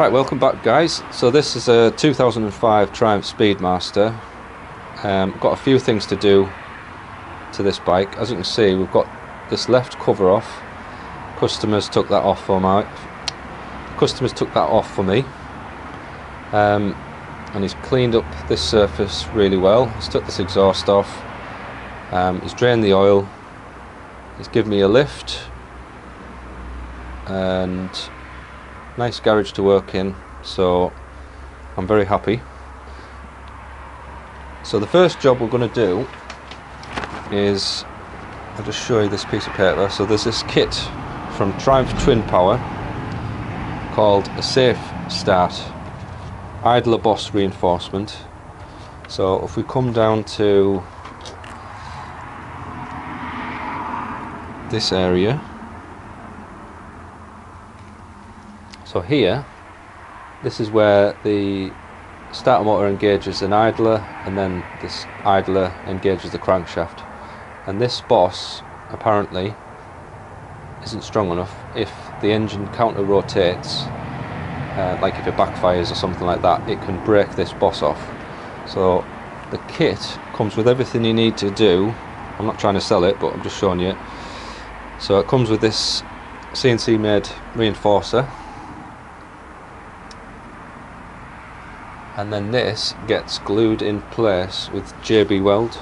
Right, welcome back guys. So this is a 2005 Triumph Speedmaster. Got a few things to do to this bike. As you can see, we've got this left cover off. Customers took that off for me. And he's cleaned up this surface really well. He's took this exhaust off. He's drained the oil. He's given me a lift and nice garage to work in, so I'm very happy. So the first job we're going to do is, I'll just show you this piece of paper. So there's this kit from Triumph Twin Power called a Safe Start Idler Boss reinforcement. So if we come down to this area, so here, this is where the starter motor engages an idler, and then this idler engages the crankshaft. And this boss apparently isn't strong enough. If the engine counter rotates, like if it backfires or something like that, it can break this boss off. So the kit comes with everything you need to do. I'm not trying to sell it, but I'm just showing you. So it comes with this CNC made reinforcer, and then this gets glued in place with JB weld.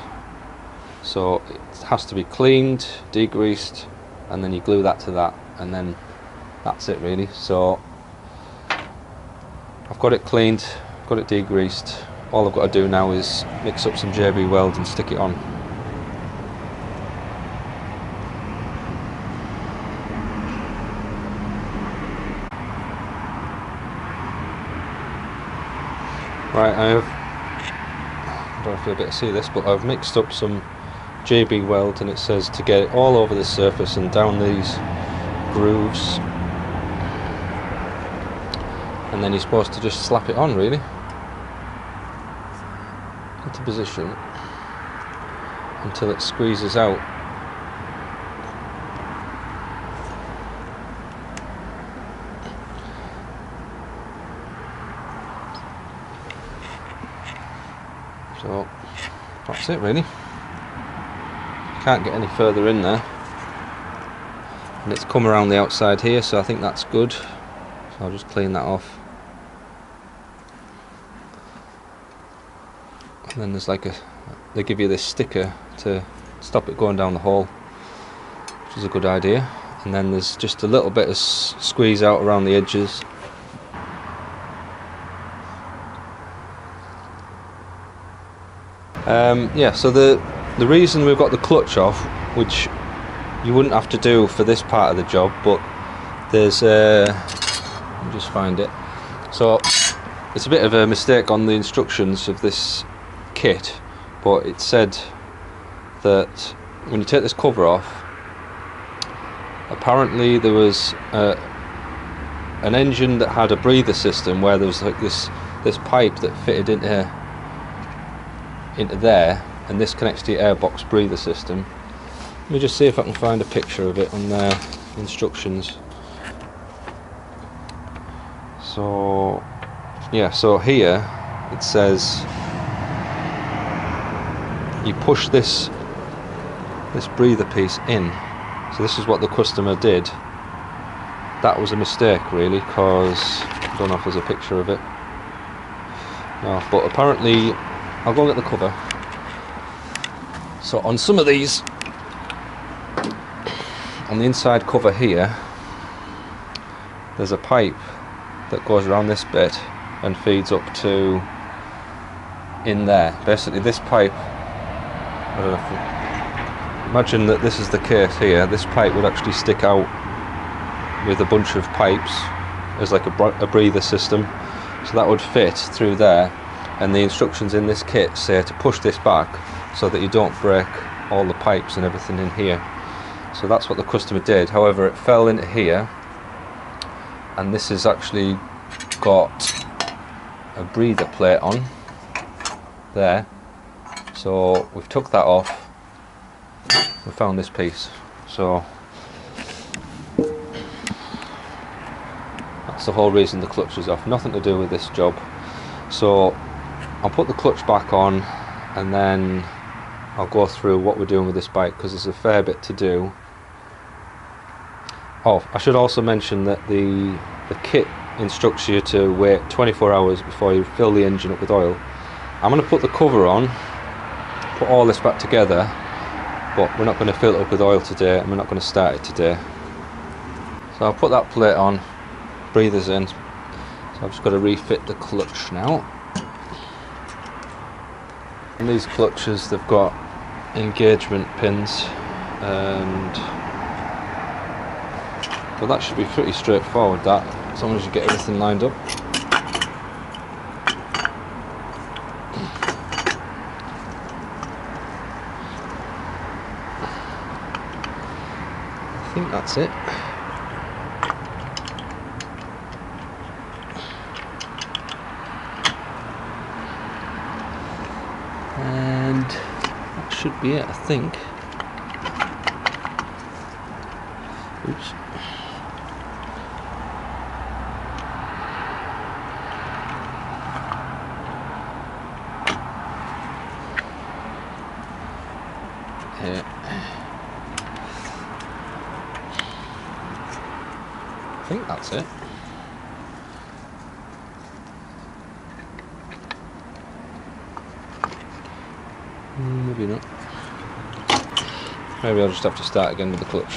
So it has to be cleaned, degreased, and then you glue that to that, and then that's it really. So I've got it cleaned, got it degreased. All I've got to do now is mix up some JB weld and stick it on. Right, I don't know if you'll be able to see this, but I've mixed up some JB weld, and it says to get it all over the surface and down these grooves, and then you're supposed to just slap it on really into position until it squeezes out. So that's it really. Can't get any further in there, and it's come around the outside here, so I think that's good. So I'll just clean that off. And then there's like they give you this sticker to stop it going down the hole, which is a good idea. And then there's just a little bit of squeeze out around the edges. Yeah, so the reason we've got the clutch off, which you wouldn't have to do for this part of the job, but there's let me just find it. So it's a bit of a mistake on the instructions of this kit, but it said that when you take this cover off, apparently there was an engine that had a breather system where there was like this pipe that fitted into there, and this connects to your airbox breather system. Let me just see if I can find a picture of it on their instructions. So yeah, so here it says you push this breather piece in. So this is what the customer did. That was a mistake really, because I don't know if there's a picture of it. No, but apparently, I'll go and get the cover. So on some of these, on the inside cover here, there's a pipe that goes around this bit and feeds up to in there. Basically this pipe, I don't know if, imagine that this is the case here, this pipe would actually stick out with a bunch of pipes as like a breather system, so that would fit through there. And the instructions in this kit say to push this back so that you don't break all the pipes and everything in here. So that's what the customer did. However, it fell into here, and this has actually got a breather plate on there. So we've took that off, we found this piece. So That's the whole reason the clutch is off, nothing to do with this job. So I'll put the clutch back on and then I'll go through what we're doing with this bike, because there's a fair bit to do. Oh, I should also mention that the kit instructs you to wait 24 hours before you fill the engine up with oil. I'm going to put the cover on, put all this back together, but we're not going to fill it up with oil today, and we're not going to start it today. So I'll put that plate on, breathers in, so I've just got to refit the clutch now. And these clutches, they've got engagement pins, and well, that should be pretty straightforward, that, as long as you get everything lined up. I think that's it. And that should be it, I think. Oops. Yeah. I think that's it. Maybe not. Maybe I'll just have to start again with the clutch.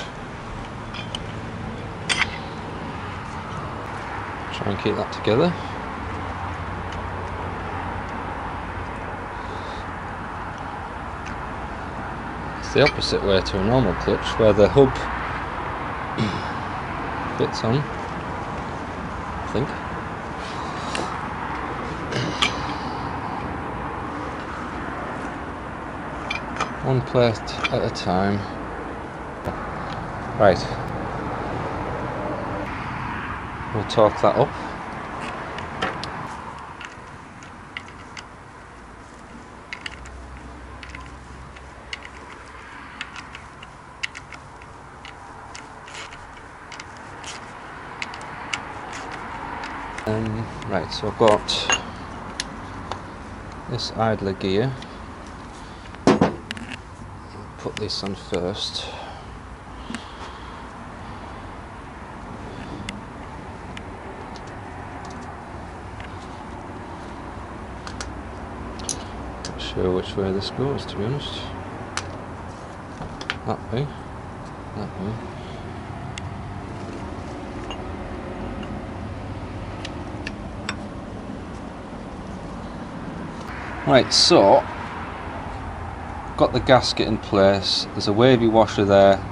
Try and keep that together. It's the opposite way to a normal clutch, where the hub fits on, I think. One plate at a time. Right. We'll torque that up. Right, so I've got this idler gear. Put this on first. Not sure which way this goes, to be honest. That way. That way. Right, so got the gasket in place, there's a wavy washer there,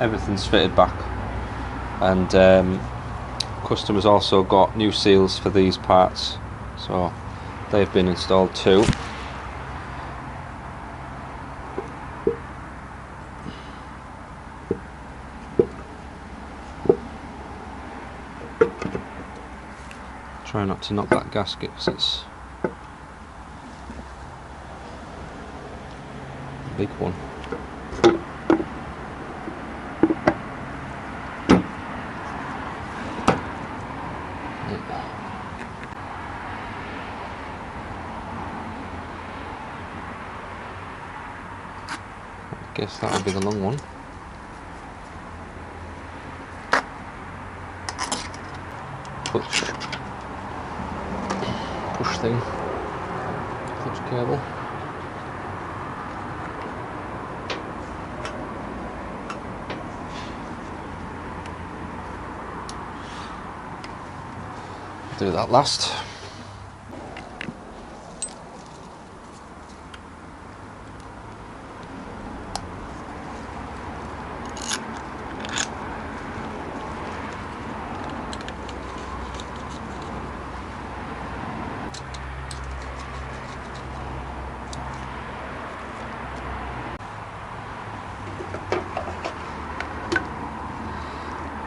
everything's fitted back, and customers also got new seals for these parts, so they've been installed too. Try not to knock that gasket because it's a big one. I guess that would be the long one. Push thing, clutch cable. Do that last.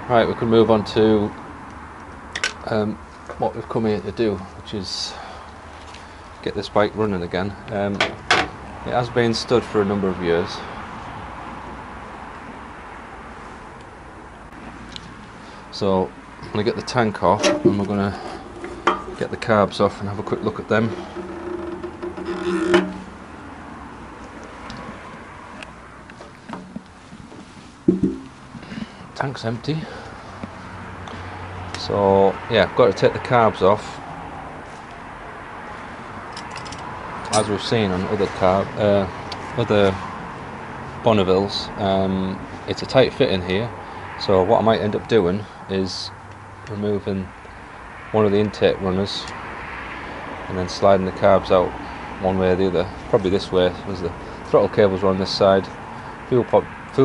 Right, we can move on to what we've come here to do, which is get this bike running again. It has been stood for a number of years. So I'm going to get the tank off, and we're going to get the carbs off and have a quick look at them. Tank's empty. So yeah, I've got to take the carbs off. As we've seen on other Bonnevilles, it's a tight fit in here. So what I might end up doing is removing one of the intake runners and then sliding the carbs out one way or the other. Probably this way, as the throttle cables are on this side, fuel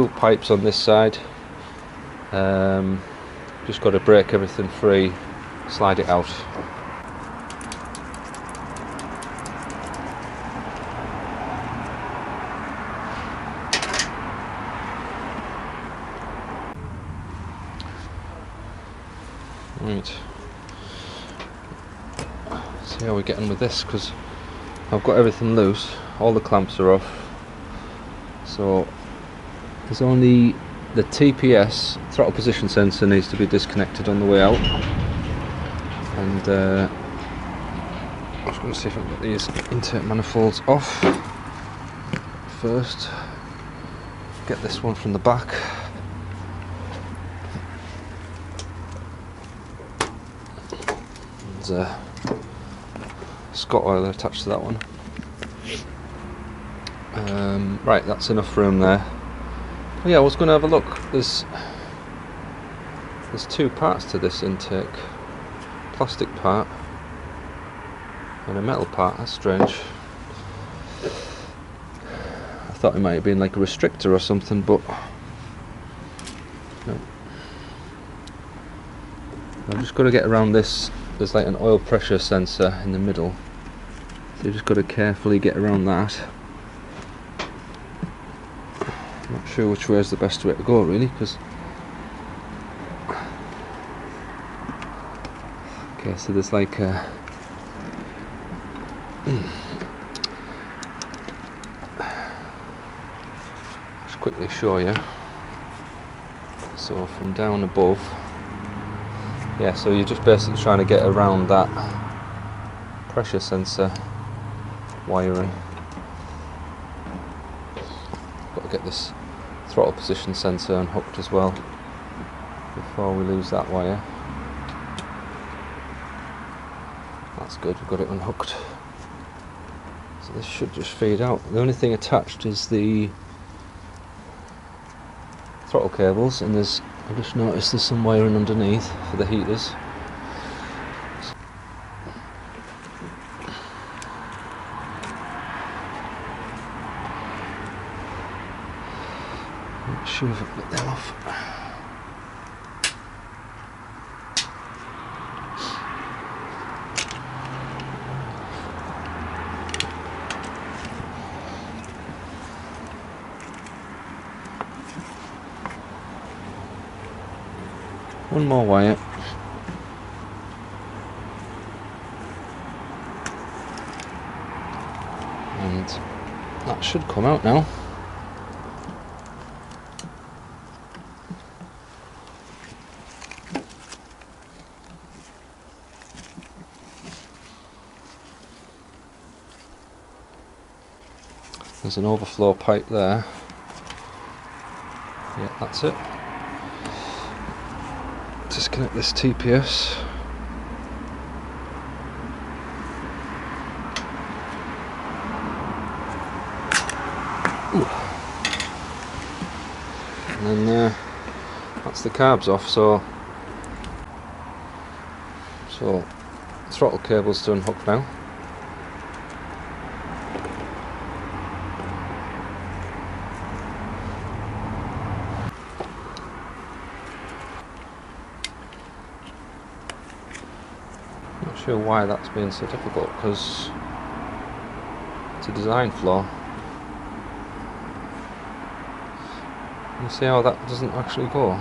pipes on this side. Just got to break everything free, slide it out. Right, see how we're getting with this, because I've got everything loose, all the clamps are off, so there's only the TPS, throttle position sensor, needs to be disconnected on the way out, and I'm just going to see if I can get these intake manifolds off first. Get this one from the back. There's a Scott oiler attached to that one. Right, that's enough room there. Oh yeah, I was going to have a look. There's two parts to this intake. Plastic part and a metal part. That's strange. I thought it might have been like a restrictor or something, but no. I've just got to get around this. There's like an oil pressure sensor in the middle, so you've just got to carefully get around that. Not sure which way is the best way to go really, because okay, so there's like a just quickly show you. So from down above, yeah, so you're just basically trying to get around that pressure sensor wiring. Got to get this throttle position sensor unhooked as well before we lose that wire. That's good, we've got it unhooked. So this should just feed out. The only thing attached is the throttle cables, and I've just noticed there's some wiring underneath for the heaters. Not sure if I've got them off. One more wire. And that should come out now. There's an overflow pipe there. Yeah, that's it. Disconnect this TPS. Ooh. And then that's the carbs off. So throttle cable's to unhook now. Not sure why that's been so difficult, because it's a design flaw. You see how that doesn't actually go?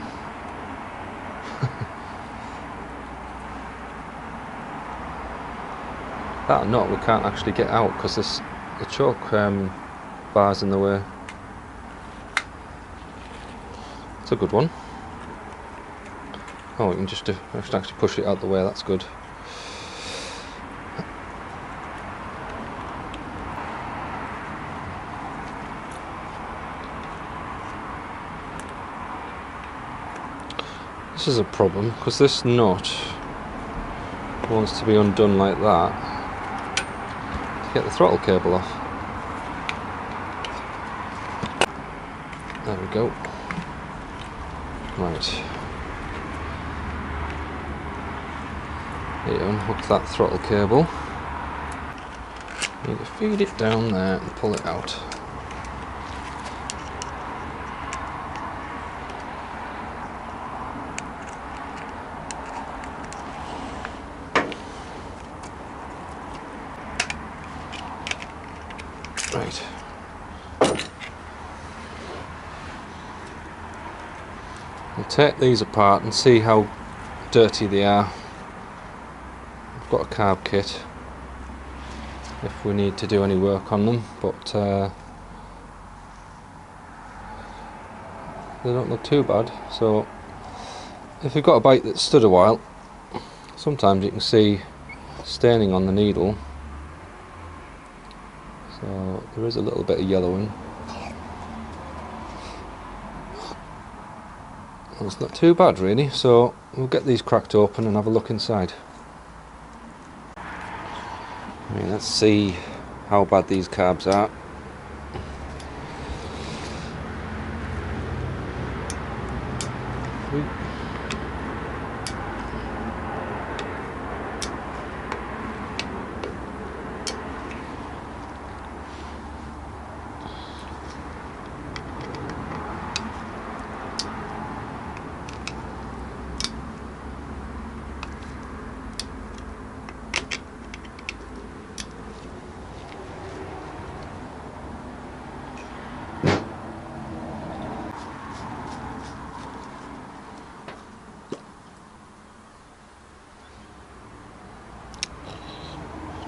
That nut we can't actually get out because the choke bar's in the way. It's a good one. Oh, we can just actually push it out the way, that's good. This is a problem, because this nut wants to be undone like that to get the throttle cable off. There we go. Right. Here, unhook that throttle cable. Need to feed it down there and pull it out. Right. We'll take these apart and see how dirty they are. I've got a carb kit if we need to do any work on them, but they don't look too bad. So if you've got a bike that's stood a while, sometimes you can see staining on the needle. So there is a little bit of yellowing. Well, it's not too bad really, so we'll get these cracked open and have a look inside. I mean, let's see how bad these carbs are.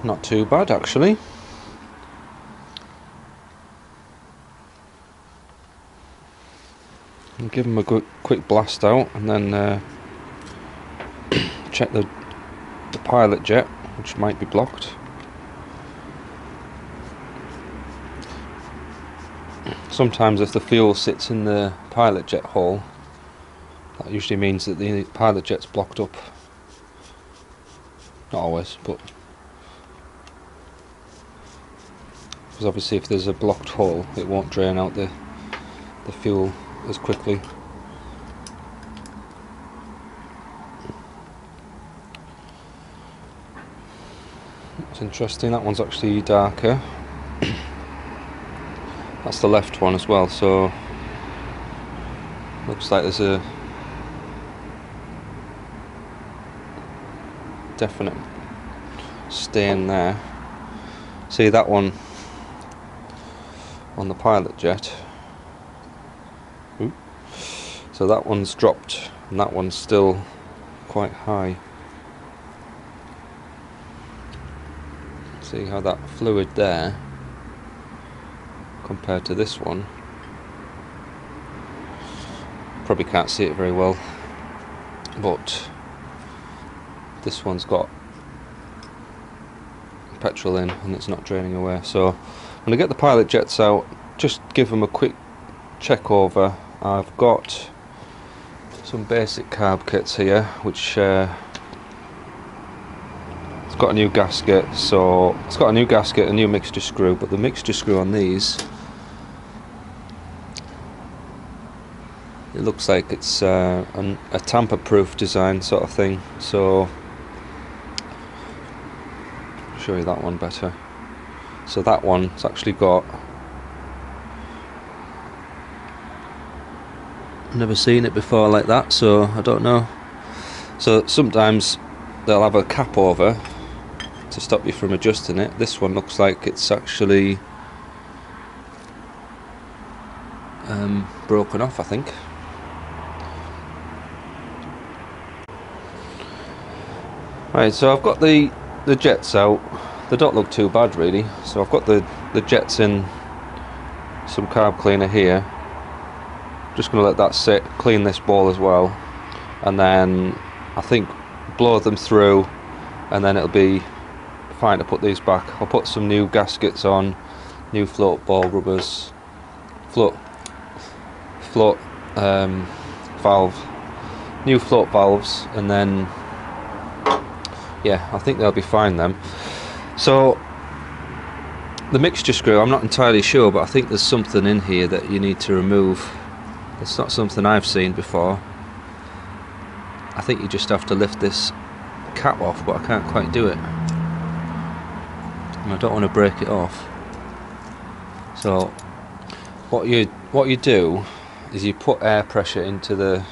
Not too bad actually. I'll give them a good quick blast out and then check the pilot jet, which might be blocked. Sometimes if the fuel sits in the pilot jet hole, that usually means that the pilot jet's blocked up. Not always, but because obviously if there's a blocked hole it won't drain out the fuel as quickly. It's interesting, that one's actually darker. That's the left one as well, so looks like there's a definite stain there. See that one on the pilot jet. Ooh. So that one's dropped and that one's still quite high. See how that fluid there compared to this one. Probably can't see it very well, but this one's got petrol in and it's not draining away. So when I get the pilot jets out, just give them a quick check over. I've got some basic carb kits here, which it's got a new gasket, so it's got a new gasket, a new mixture screw, but the mixture screw on these, it looks like it's a tamper-proof design sort of thing. So I'll show you that one better. So that one's actually got, never seen it before like that, so I don't know. So sometimes they'll have a cap over to stop you from adjusting it. This one looks like it's actually broken off, I think. Right, so I've got the jets out. They don't look too bad really. So I've got the jets in some carb cleaner here. Just going to let that sit, clean this ball as well, and then I think blow them through and then it'll be fine to put these back. I'll put some new gaskets on, new float ball rubbers, float valve, new float valves, and then yeah, I think they'll be fine then. So the mixture screw, I'm not entirely sure, but I think there's something in here that you need to remove. It's not something I've seen before. I think you just have to lift this cap off, but I can't quite do it, and I don't want to break it off. So what you do is you put air pressure into the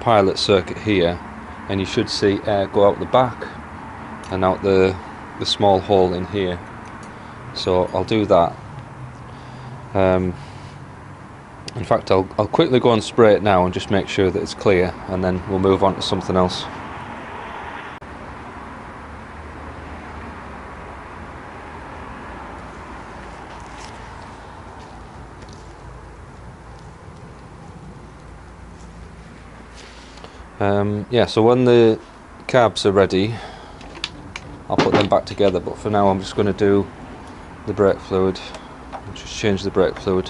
pilot circuit here, and you should see air go out the back and out the small hole in here. So I'll do that. In fact, I'll quickly go and spray it now and just make sure that it's clear, and then we'll move on to something else. Yeah, so when the carbs are ready, I'll put them back together, but for now I'm just going to do the brake fluid. I'll just change the brake fluid,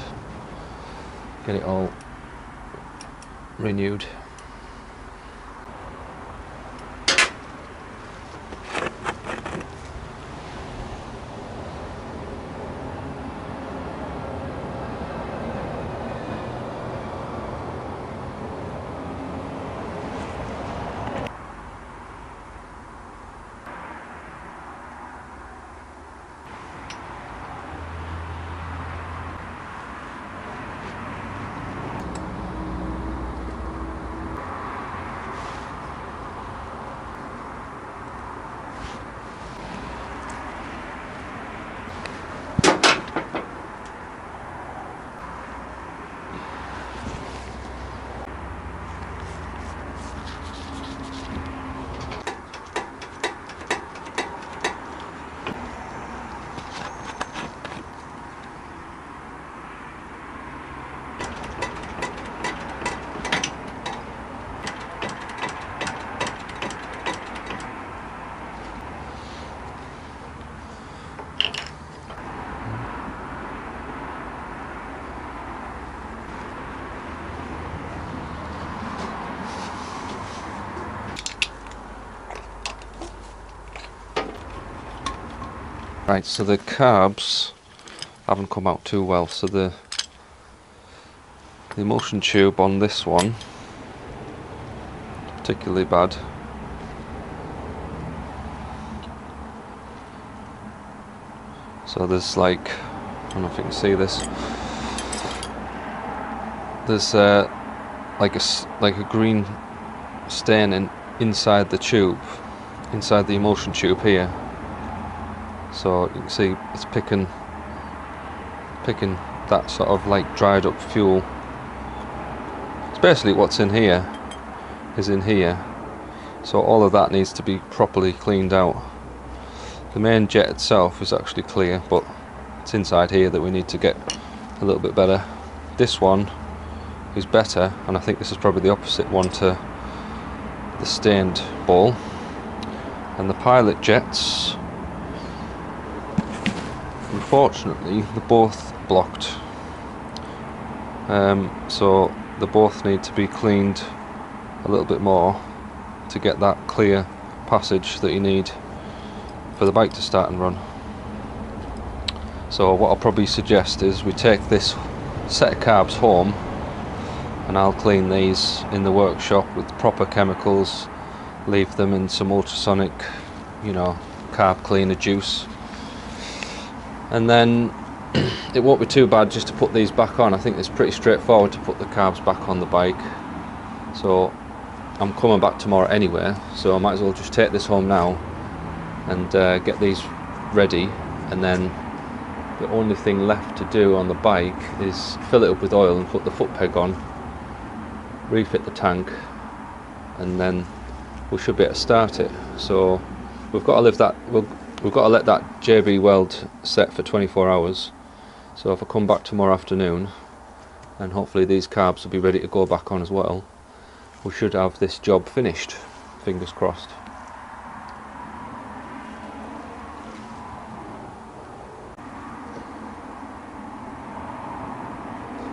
get it all renewed. Right, so the carbs haven't come out too well, so the emulsion tube on this one particularly bad. So there's like, I don't know if you can see this, there's like a green stain inside the tube, inside the emulsion tube here. So you can see it's picking that sort of like dried up fuel. It's basically what's in here is in here, so all of that needs to be properly cleaned out. The main jet itself is actually clear, but it's inside here that we need to get a little bit better. This one is better, and I think this is probably the opposite one to the stained ball. And the pilot jets, unfortunately, they're both blocked, so they both need to be cleaned a little bit more to get that clear passage that you need for the bike to start and run. So what I'll probably suggest is we take this set of carbs home, and I'll clean these in the workshop with proper chemicals, leave them in some ultrasonic, you know, carb cleaner juice, and then it won't be too bad just to put these back on. I think it's pretty straightforward to put the carbs back on the bike. So I'm coming back tomorrow anyway, so I might as well just take this home now and get these ready, and then the only thing left to do on the bike is fill it up with oil and put the foot peg on, refit the tank, and then we should be able to start it. So we've got to leave that, we've got to let that JB weld set for 24 hours. So if I come back tomorrow afternoon, and hopefully these carbs will be ready to go back on as well, we should have this job finished, fingers crossed.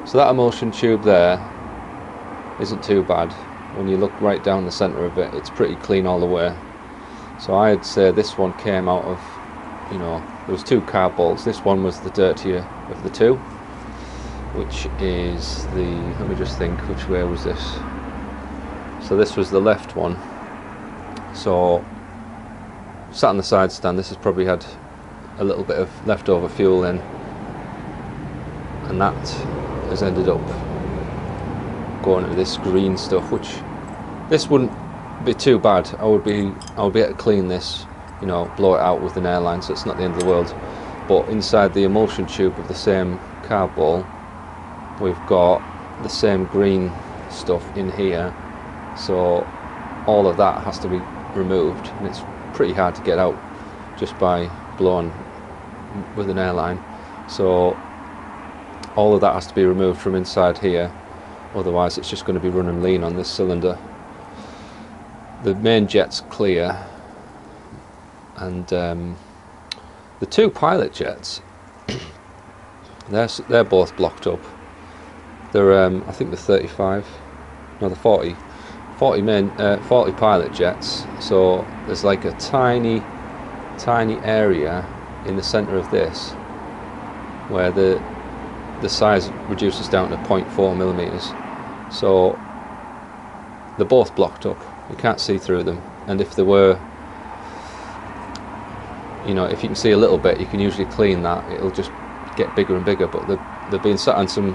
So that emulsion tube there isn't too bad. When you look right down the centre of it, it's pretty clean all the way. So I'd say this one came out of, you know, there was two carb balls. This one was the dirtier of the two, which is the, let me just think, which way was this? So this was the left one. So sat on the side stand, this has probably had a little bit of leftover fuel in, and that has ended up going into this green stuff, which this wouldn't be too bad. I would be able to clean this, you know, blow it out with an airline, so it's not the end of the world. But inside the emulsion tube of the same carb ball, we've got the same green stuff in here, so all of that has to be removed, and it's pretty hard to get out just by blowing with an airline. So all of that has to be removed from inside here, otherwise it's just going to be running lean on this cylinder. The main jet's clear, and the two pilot jets, they're both blocked up. They're I think the 35, no, the 40 pilot jets. So there's like a tiny area in the centre of this where the size reduces down to 0.4 millimeters. So they're both blocked up. You can't see through them. And if there were, you know, if you can see a little bit, you can usually clean that. It'll just get bigger and bigger. But they've been sat on some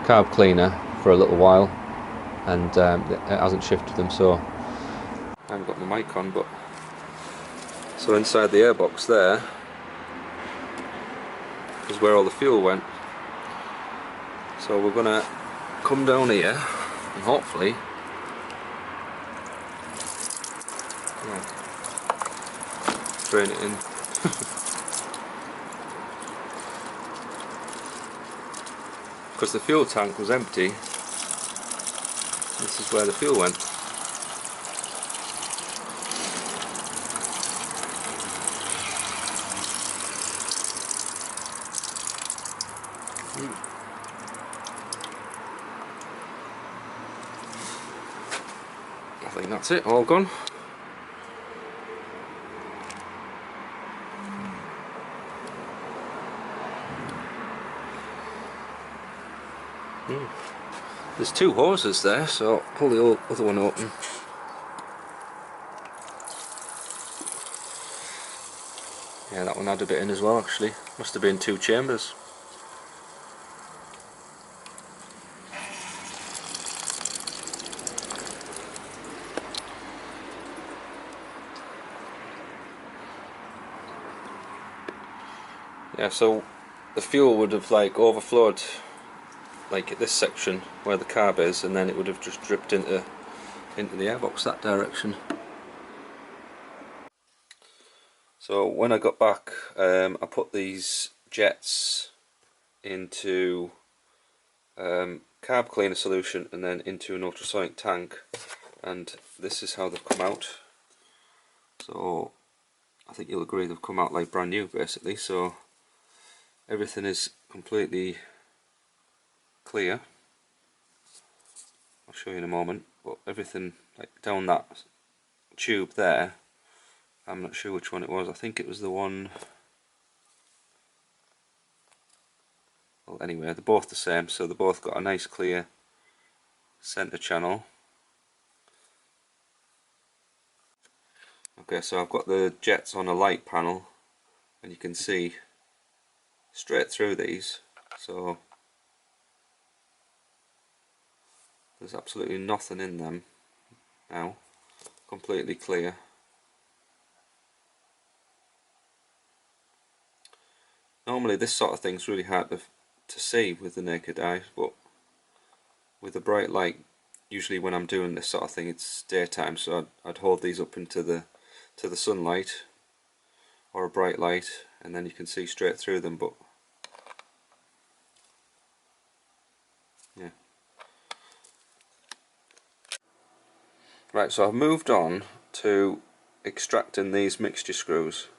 carb cleaner for a little while, and it hasn't shifted them. So I haven't got my mic on, but so inside the airbox there is where all the fuel went. So we're gonna come down here and hopefully, drain it in. Because the fuel tank was empty, this is where the fuel went. I think that's it, all gone. There's two hoses there, so I'll pull the other one open. Yeah, that one had a bit in as well actually. Must have been two chambers. Yeah, so the fuel would have like overflowed like at this section where the carb is, and then it would have just dripped into the airbox that direction. So when I got back, I put these jets into carb cleaner solution and then into an ultrasonic tank, and this is how they've come out. So I think you'll agree they've come out like brand new basically. So everything is completely clear. I'll show you in a moment, but everything like down that tube there, I'm not sure which one it was. I think it was the one, well anyway, they're both the same, so they've both got a nice clear centre channel. Okay, so I've got the jets on a light panel, and you can see straight through these, so there's absolutely nothing in them now, completely clear. Normally this sort of thing's really hard to see with the naked eye, but with a bright light, usually when I'm doing this sort of thing it's daytime, so I'd hold these up into the sunlight or a bright light, and then you can see straight through them. But yeah, Right, so I've moved on to extracting these mixture screws.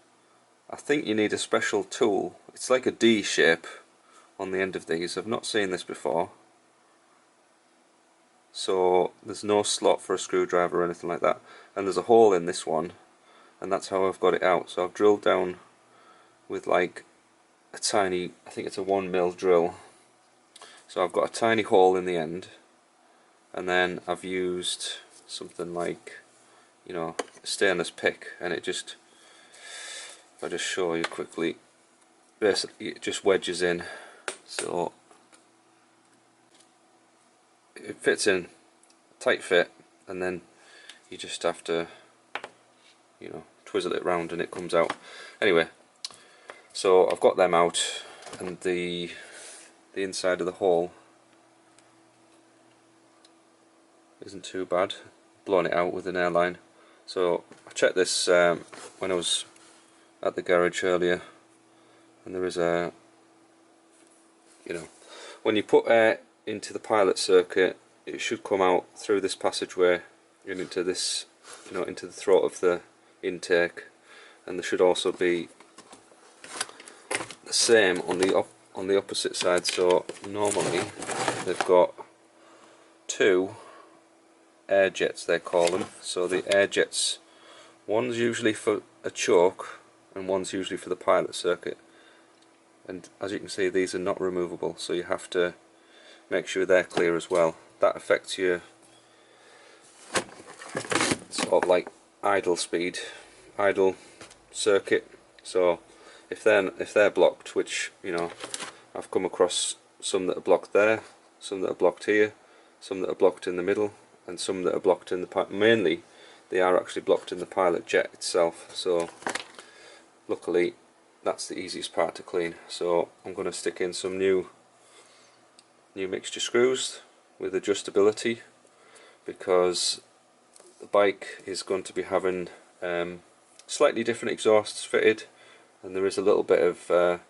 I think you need a special tool. It's like a D shape on the end of these. I've not seen this before. So there's no slot for a screwdriver or anything like that. And there's a hole in this one, and that's how I've got it out. So I've drilled down with like a tiny, I think it's a 1mm drill. So I've got a tiny hole in the end, and then I've used something like, you know, a stainless pick, and it just, if I just show you quickly, basically it just wedges in, so it fits in, tight fit, and then you just have to, you know, twizzle it round and it comes out. Anyway, so I've got them out, and the inside of the hole isn't too bad, blowing it out with an airline. So I checked this when I was at the garage earlier, and there is a, you know, when you put air into the pilot circuit, it should come out through this passageway and into this, you know, into the throat of the intake, and there should also be the same on the opposite side. So normally they've got two air jets, they call them. So the air jets, one's usually for a choke and one's usually for the pilot circuit, and as you can see these are not removable, so you have to make sure they're clear as well. That affects your sort of like idle speed, idle circuit. So if they're blocked, which, you know, I've come across some that are blocked there, some that are blocked here, some that are blocked in the middle, and some that are blocked in the mainly they are actually blocked in the pilot jet itself. So luckily that's the easiest part to clean. So I'm going to stick in some new mixture screws with adjustability, because the bike is going to be having slightly different exhausts fitted, and there is a little bit of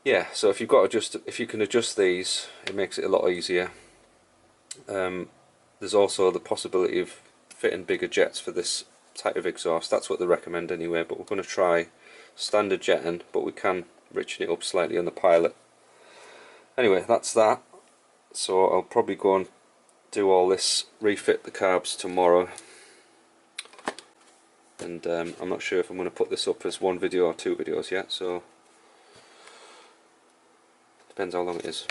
yeah, so if you can adjust these, it makes it a lot easier. There's also the possibility of fitting bigger jets for this type of exhaust. That's what they recommend anyway, but we're going to try standard jetting, but we can richen it up slightly on the pilot. Anyway, that's that. So I'll probably go and do all this, refit the carbs tomorrow, and I'm not sure if I'm going to put this up as one video or two videos yet, so depends how long it is.